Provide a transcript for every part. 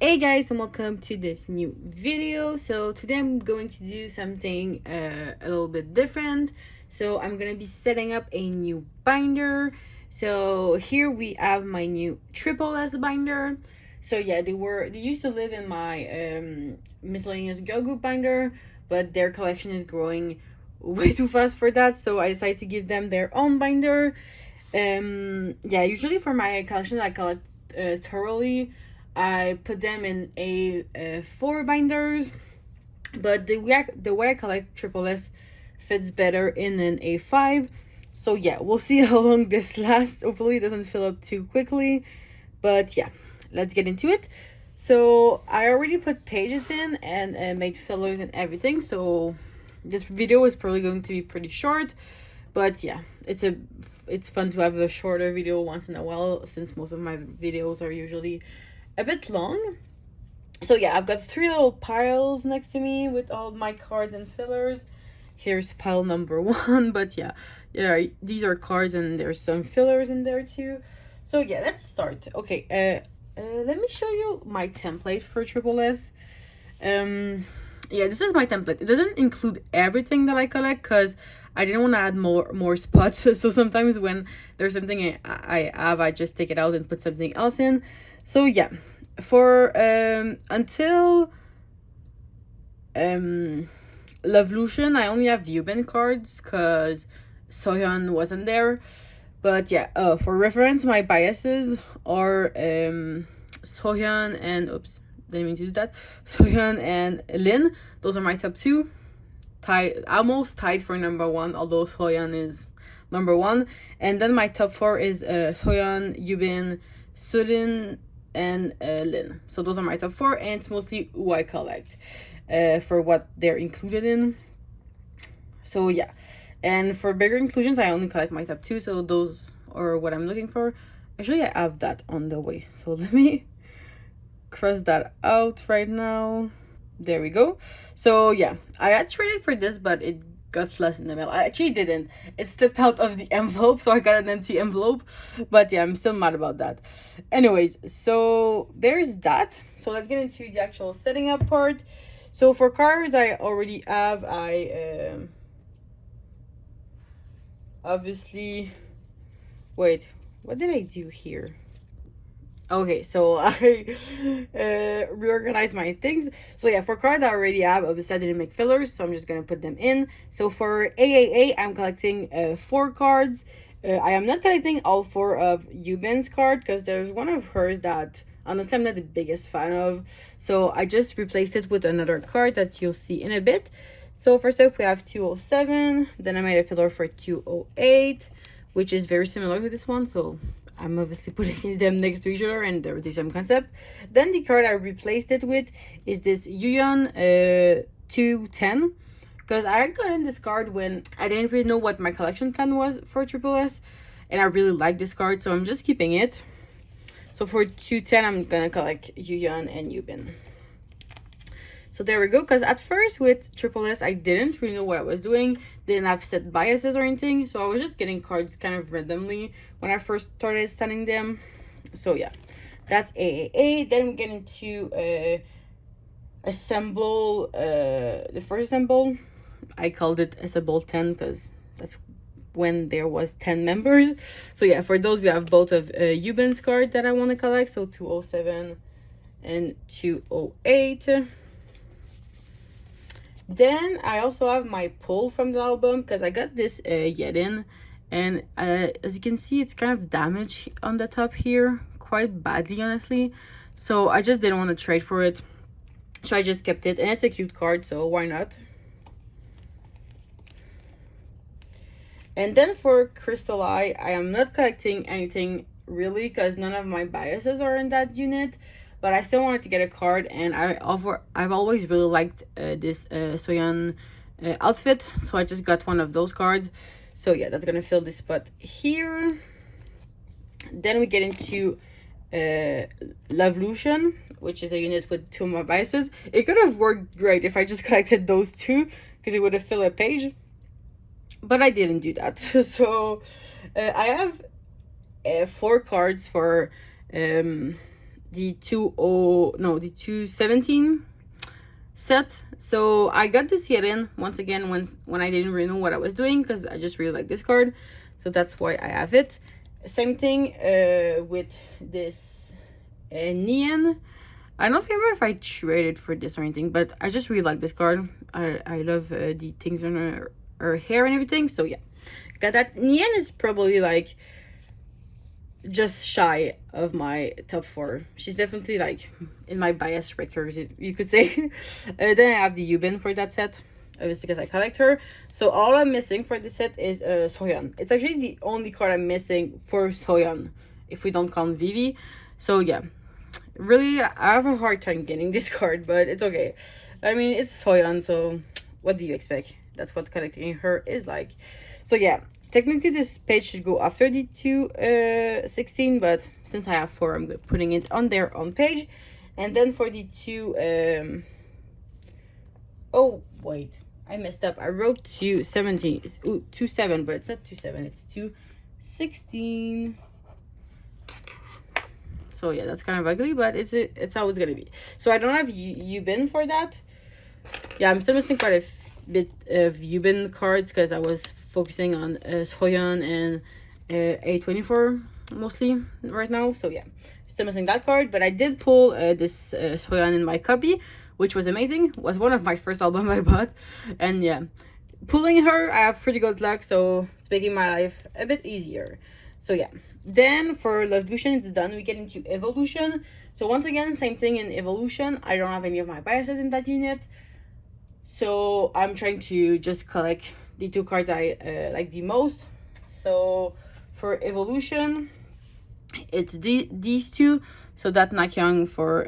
Hey guys, and welcome to this new video. So today I'm going to do something a little bit different. So I'm gonna be setting up a new binder. So here we have my new triple S binder. So yeah, they used to live in my miscellaneous girl group binder, but their collection is growing way too fast for that. So I decided to give them their own binder. Yeah, usually for my collection I collect thoroughly. I put them in A4 binders, but the way I collect triple S fits better in an A5. So yeah, we'll see how long this lasts. Hopefully it doesn't fill up too quickly. But yeah, let's get into it. So I already put pages in and made fillers and everything. So this video is probably going to be pretty short. But yeah, it's fun to have a shorter video once in a while, since most of my videos are usually a bit long. So yeah, I've got three little piles next to me with all my cards and fillers. Here's pile number one, but yeah, these are cards and there's some fillers in there too. So yeah, let's start. Okay, let me show you my template for Triple S. Yeah, this is my template. It doesn't include everything that I collect because I didn't want to add more spots. So sometimes when there's something I have, I just take it out and put something else in. So yeah, for until Lovelution, I only have Yuben cards because Soyeon wasn't there. But yeah, for reference, my biases are Soyeon and oops, didn't mean to do that. Soyeon and Lin. Those are my top two. Almost tied for number one, although Soyeon is number one. And then my top four is Soyeon, Yubin, Sudin, and Lin. So those are my top four, and it's mostly who I collect for what they're included in. So yeah, and for bigger inclusions, I only collect my top two. So those are what I'm looking for. Actually, I have that on the way. So let me cross that out right now. There we go. So yeah, I had traded for this, but it got lost in the mail. I actually didn't. It slipped out of the envelope, so I got an empty envelope. But yeah, I'm still mad about that. Anyways, so there's that. So let's get into the actual setting up part. So for cards, I already have. Obviously, wait, what did I do here? Okay, so I reorganized my things. So yeah, for cards I already have, obviously I didn't make fillers, so I'm just gonna put them in. So for AAA, I'm collecting 4 cards. I am not collecting all 4 of Yubin's card because there's one of hers that honestly I'm not the biggest fan of. So I just replaced it with another card that you'll see in a bit. So first up we have 207, then I made a filler for 208, which is very similar to this one, so I'm obviously putting them next to each other and they're the same concept. Then the card I replaced it with is this Yuyeon 210, because I had gotten this card when I didn't really know what my collection plan was for Triple S, and I really like this card, so I'm just keeping it. So for 210, I'm gonna collect Yuyeon and Yubin. So there we go, because at first with Triple S, I didn't really know what I was doing, didn't have set biases or anything, so I was just getting cards kind of randomly when I first started studying them. So yeah, that's AAA. Then we get into assemble, the first assemble. I called it assemble 10 because that's when there was 10 members. So yeah, for those we have both of Yubin's card that I want to collect, so 207 and 208. Then I also have my pull from the album because I got this Yedin, and as you can see, it's kind of damaged on the top here quite badly, honestly. So I just didn't want to trade for it, so I just kept it, and it's a cute card, so why not? And then for Crystal Eye, I am not collecting anything really because none of my biases are in that unit, but I still wanted to get a card, and I've always really liked this Soyeon outfit, so I just got one of those cards. So yeah, that's gonna fill this spot here. Then we get into Lovelution, which is a unit with 2 more biases. It could have worked great if I just collected those 2 because it would have filled a page, but I didn't do that. So I have 4 cards for the 217 set. So I got this Yeren once again when I didn't really know what I was doing, because I just really like this card, so that's why I have it. Same thing with this Nian. I don't remember if I traded for this or anything, but I just really like this card. I love the things on her hair and everything. So yeah, got that. Nian is probably like just shy of my top 4. She's definitely like in my bias records, you could say. Then I have the Yubin for that set, obviously because I collect her. So all I'm missing for this set is Soyeon. It's actually the only card I'm missing for Soyeon, if we don't count Vivi. So yeah, really I have a hard time getting this card, but it's okay. I mean, it's Soyeon, so what do you expect? That's what collecting her is like. So yeah, technically this page should go after the 216, but since I have 4, I'm putting it on their own page. And then for the 2 oh wait, I messed up. I wrote 217. It's 27, but it's not 27, it's 216. So yeah, that's kind of ugly, but it's how it's gonna be. So I don't have Yubin for that. Yeah, I'm still missing quite a bit of Yubin cards because I was focusing on Soyeon and A24 mostly right now. So yeah, still missing that card, but I did pull this Soyeon in my copy, which was amazing. It was one of my first albums I bought, and yeah, pulling her, I have pretty good luck, so it's making my life a bit easier. So yeah, then for Love Evolution, it's done. We get into Evolution. So once again, same thing in Evolution. I don't have any of my biases in that unit, so I'm trying to just collect the 2 cards I like the most. So for Evolution, it's these 2. So that Nakyang for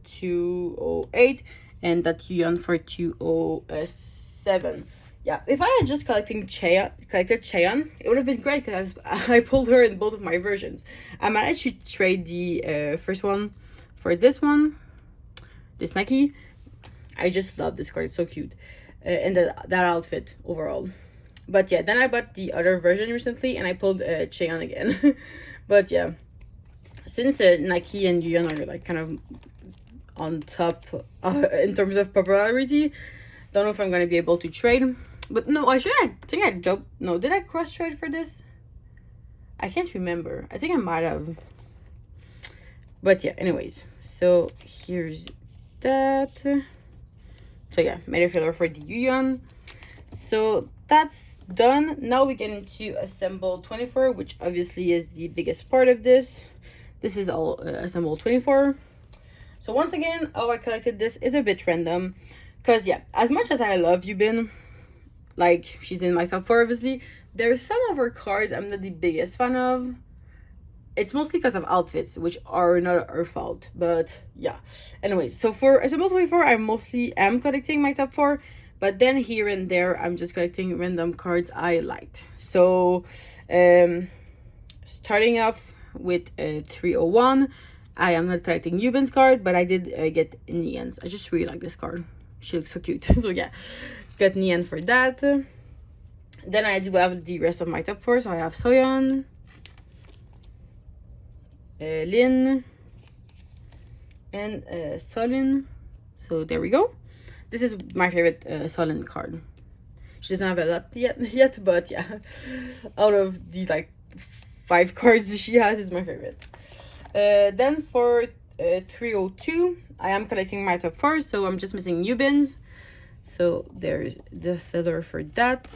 208 and that Yuyeon for 207. Yeah, if I had just collected Cheon, it would have been great because I pulled her in both of my versions. I managed to trade the first one for this one, this Nike. I just love this card, it's so cute. And that outfit overall. But yeah, then I bought the other version recently and I pulled Cheon again. But yeah, since Nike and Yuyeon are like kind of on top in terms of popularity, don't know if I'm gonna be able to trade. But no, I think I jumped. No, did I cross trade for this? I can't remember. I think I might have. But yeah, anyways. So here's that. So yeah, made a filler for the Yuyeon. So that's done. Now we get into Assemble 24, which obviously is the biggest part of this. This is all Assemble 24. So once again, how I collected this is a bit random. Because yeah, as much as I love Yubin, like she's in my top 4 obviously, there's some of her cards I'm not the biggest fan of. It's mostly because of outfits, which are not her fault, but yeah. Anyways, so for Assemble 24, I mostly am collecting my top 4, but then here and there, I'm just collecting random cards I liked. So, starting off with 301, I am not collecting Yubin's card, but I did get Nian's. I just really like this card. She looks so cute. So yeah, got Nian for that. Then I do have the rest of my top 4. So I have Soyeon, Lin, and Solin. So there we go. This is my favorite Solin card. She doesn't have a lot yet, but yeah, out of the like 5 cards she has, it's my favorite. Then for 302, I am collecting my top 4, so I'm just missing Yubin's. So there's the filler for that.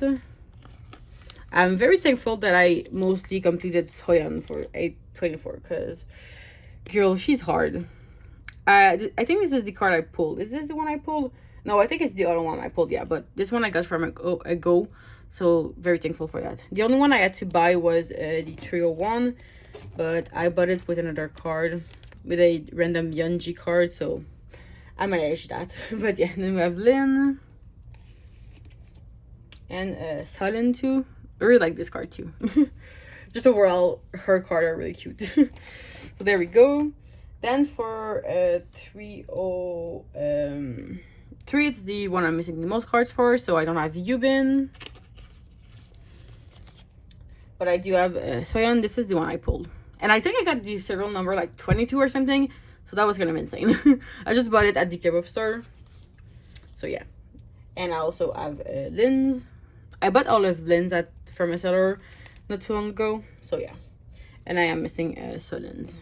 I'm very thankful that I mostly completed Soyeon for 824 because, girl, she's hard. I think this is the card I pulled. Is this the one I pulled? No, I think it's the other one I pulled, yeah. But this one I got from a go, so very thankful for that. The only one I had to buy was the 301, but I bought it with another card, with a random Yeonji card, so I managed that. But yeah, then we have Lin and Solin too. I really like this card too. Just overall, her card are really cute. So there we go. Then for 303, it's the one I'm missing the most cards for, so I don't have Yubin. But I do have Soyeon. This is the one I pulled. And I think I got the serial number like 22 or something. So that was kind of insane. I just bought it at the kebab store. So yeah. And I also have Lin's. I bought all of Lin's at Fermaseller not too long ago. So yeah. And I am missing Solin's.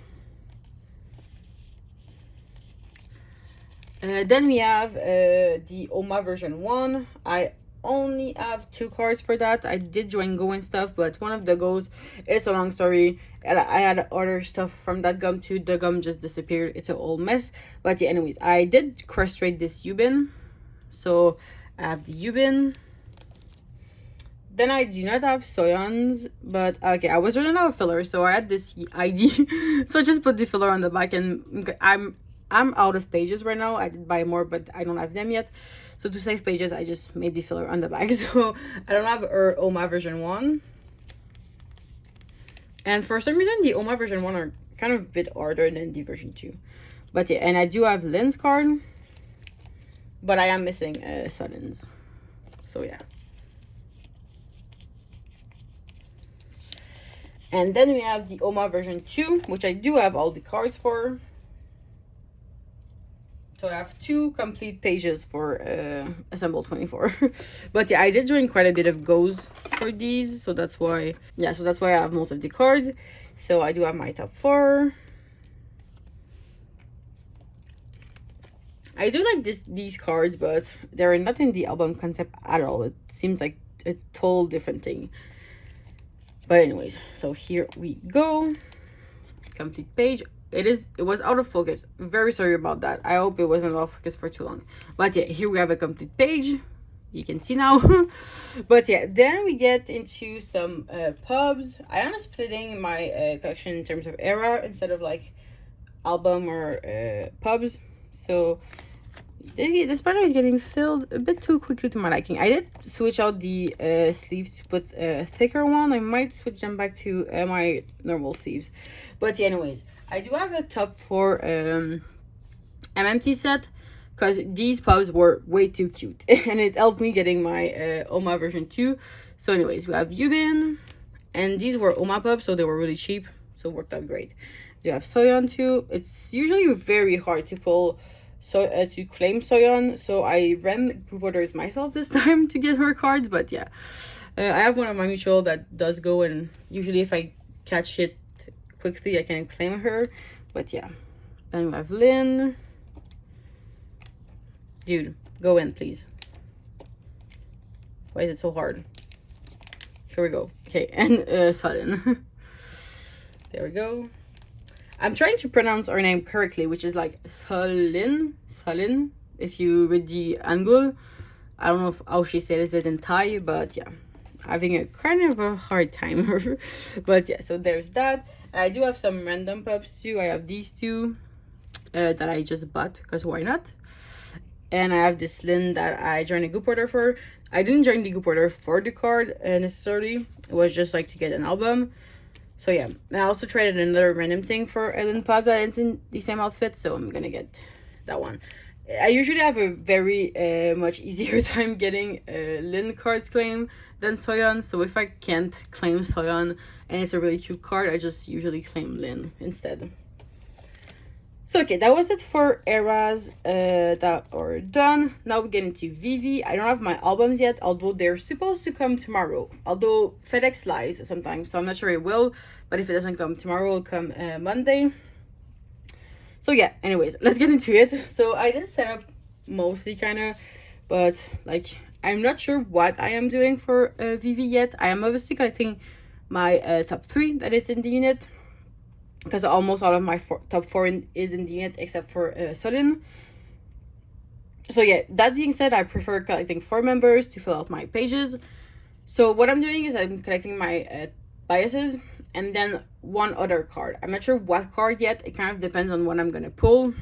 Then we have the Oma version 1. I only have 2 cards for that. I did join Go and stuff, but one of the Goes, it's a long story. And I had other stuff from that gum too. The gum just disappeared. It's an old mess. But yeah, anyways, I did cross trade this Yubin. So I have the Yubin. Then I do not have Soyons, but okay, I was running out of filler, so I had this ID. So I just put the filler on the back, and I'm out of pages right now. I did buy more, but I don't have them yet. So to save pages, I just made the filler on the back. So I don't have Oma version 1. And for some reason, the Oma version 1 are kind of a bit harder than the version 2. But yeah, and I do have Lin's card, but I am missing Sutton's. So yeah. And then we have the Oma version 2, which I do have all the cards for. So I have 2 complete pages for Assemble 24. But yeah, I did join quite a bit of Goes for these. So that's why, yeah, so that's why I have most of the cards. So I do have my top 4. I do like these cards, but they're not in the album concept at all. It seems like a total different thing. But anyways, so here we go. Complete page. It was out of focus. Very sorry about that. I hope it wasn't out of focus for too long. But yeah, here we have a complete page. You can see now. But yeah, then we get into some pubs. I am splitting my collection in terms of era instead of like album or pubs. So this part is getting filled a bit too quickly to my liking. I did switch out the sleeves to put a thicker one. I might switch them back to my normal sleeves. But yeah, anyways, I do have a top 4 MMT set because these pubs were way too cute. And it helped me getting my Oma version 2. So anyways, we have Yubin. And these were Oma pubs, so they were really cheap. So it worked out great. You have Soyeon too. It's usually very hard to pull to claim Soyeon, so I ran group orders myself this time to get her cards. But yeah, I have one of my mutual that does go, and usually if I catch it quickly I can claim her. But yeah, then we have Lin. Dude, go in please. Why is it so hard? Here we go. Okay, and Sudden. There we go. I'm trying to pronounce her name correctly, which is like Solin, if you read the Hangul. I don't know how she says it in Thai, but yeah, having a kind of a hard time. But yeah, so there's that. And I do have some random pups too. I have these 2 that I just bought, because why not? And I have this Lin that I joined a group order for. I didn't join the group order for the card necessarily. It was just like to get an album. So yeah, and I also traded another random thing for a Lin pub that is in the same outfit, so I'm gonna get that one. I usually have a very much easier time getting Lin cards claim than Soyeon, so if I can't claim Soyeon and it's a really cute card, I just usually claim Lin instead. So okay, that was it for eras that are done. Now we get into VV. I don't have my albums yet, although they're supposed to come tomorrow. Although FedEx lies sometimes, so I'm not sure it will. But if it doesn't come tomorrow, it'll come Monday. So yeah, anyways, let's get into it. So I did set up mostly kind of, but like I'm not sure what I am doing for VV yet. I am obviously collecting my top 3 that it's in the unit, because almost all of my top 4 is in the unit except for Solin. So yeah, that being said, I prefer collecting 4 members to fill out my pages. So what I'm doing is I'm collecting my biases and then 1 other card. I'm not sure what card yet. It kind of depends on what I'm gonna pull.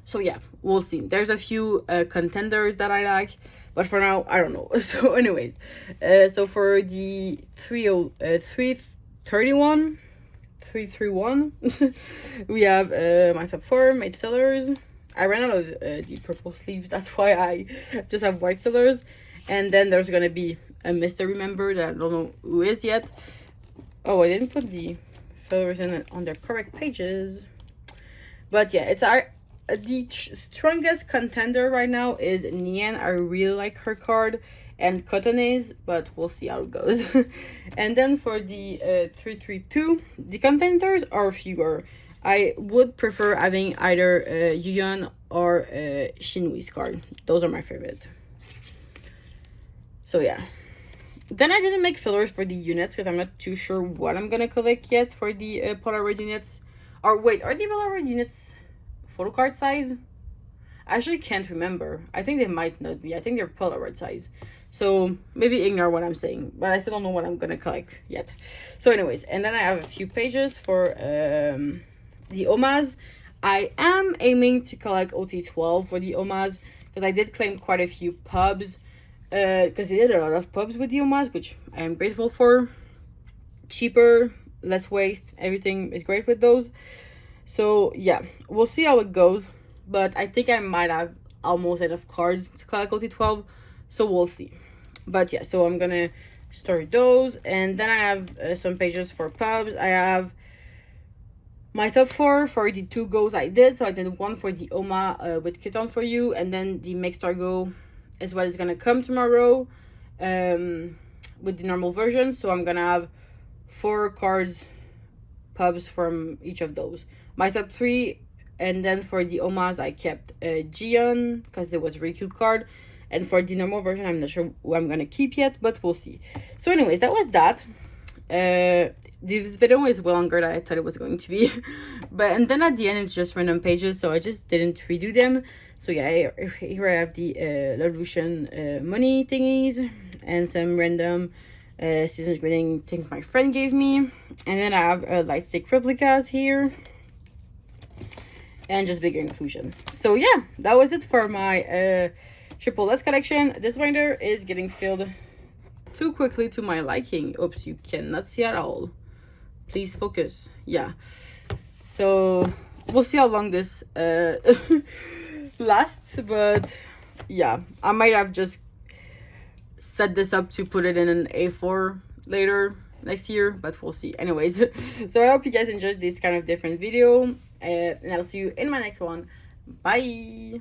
So yeah, we'll see. There's a few contenders that I like, but for now I don't know. So anyways, so for the 331 we have my top 4 made fillers. I ran out of the purple sleeves, that's why I just have white fillers. And then there's gonna be a mystery member that I don't know who is yet. Oh, I didn't put the fillers in on their correct pages. But yeah, it's our the strongest contender right now is Nian. I really like her card, and Cotones, but we'll see how it goes. And then for the 332, the contenders are fewer. I would prefer having either Yuyeon or Shinwi's card. Those are my favorite. So yeah. Then I didn't make fillers for the units because I'm not too sure what I'm gonna collect yet for the Polaroid units. Or wait, are the Polaroid units photo card size? I actually can't remember. I think they might not be. I think they're Polaroid size. So maybe ignore what I'm saying. But I still don't know what I'm gonna collect yet. So anyways, and then I have a few pages for the OMAs. I am aiming to collect OT12 for the OMAs because I did claim quite a few pubs. Because they did a lot of pubs with the OMAs, which I am grateful for. Cheaper, less waste, everything is great with those. So yeah, we'll see how it goes. But I think I might have almost enough cards to collect OT12, so we'll see. But yeah, so I'm gonna start those, and then I have some pages for pubs. I have my top 4 for the 2 goes I did. So I did one for the OMA with Kiton for You, and then the Mixed Go is what is gonna come tomorrow with the normal version. So I'm gonna have 4 cards pubs from each of those. My top 3, and then for the OMAs I kept Jiyeon because it was a really cute card, and for the normal version I'm not sure who I'm gonna keep yet, but we'll see. So anyways, that was that. This video is way longer than I thought it was going to be. And then at the end it's just random pages, so I just didn't redo them. So yeah, here I have the Revolution money thingies and some random season's greeting things my friend gave me. And then I have light stick replicas here. And just bigger inclusions. So yeah, that was it for my Triple S collection. This binder is getting filled too quickly to my liking. Oops, you cannot see at all. Please focus. Yeah. So we'll see how long this lasts, but yeah, I might have just set this up to put it in an A4 later next year, but we'll see. Anyways, so I hope you guys enjoyed this kind of different video, and I'll see you in my next one. Bye.